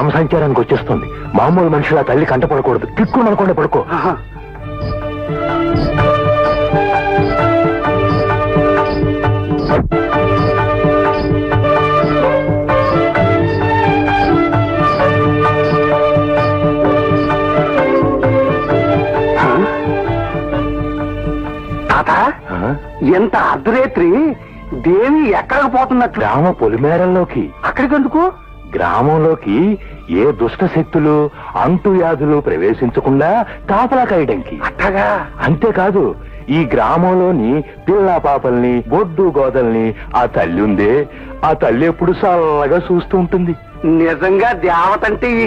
గ్రామ సంచారానికి వచ్చేస్తుంది. మామూలు మనుషుల తల్లి కంటపడకూడదు. కిక్కుని అనుకోండి పడుకో. ఎంత అర్ధరేత్రి దేవి ఎక్కడికి పోతున్నట్లు? గ్రామ పొలిమేరల్లోకి. అక్కడికి ఎందుకు? గ్రామంలోకి ఏ దుష్ట శక్తులు అంటు వ్యాధులు ప్రవేశించకుండా కాపలా కాయడానికి. అట్టగా? అంతేకాదు, ఈ గ్రామంలోని పిల్ల పాపల్ని గొడ్డు గోదల్ని ఆ తల్లి ఉందే, ఆ తల్లి ఎప్పుడు చల్లగా చూస్తూ ఉంటుంది. నిజంగా దేవతంటే ఈ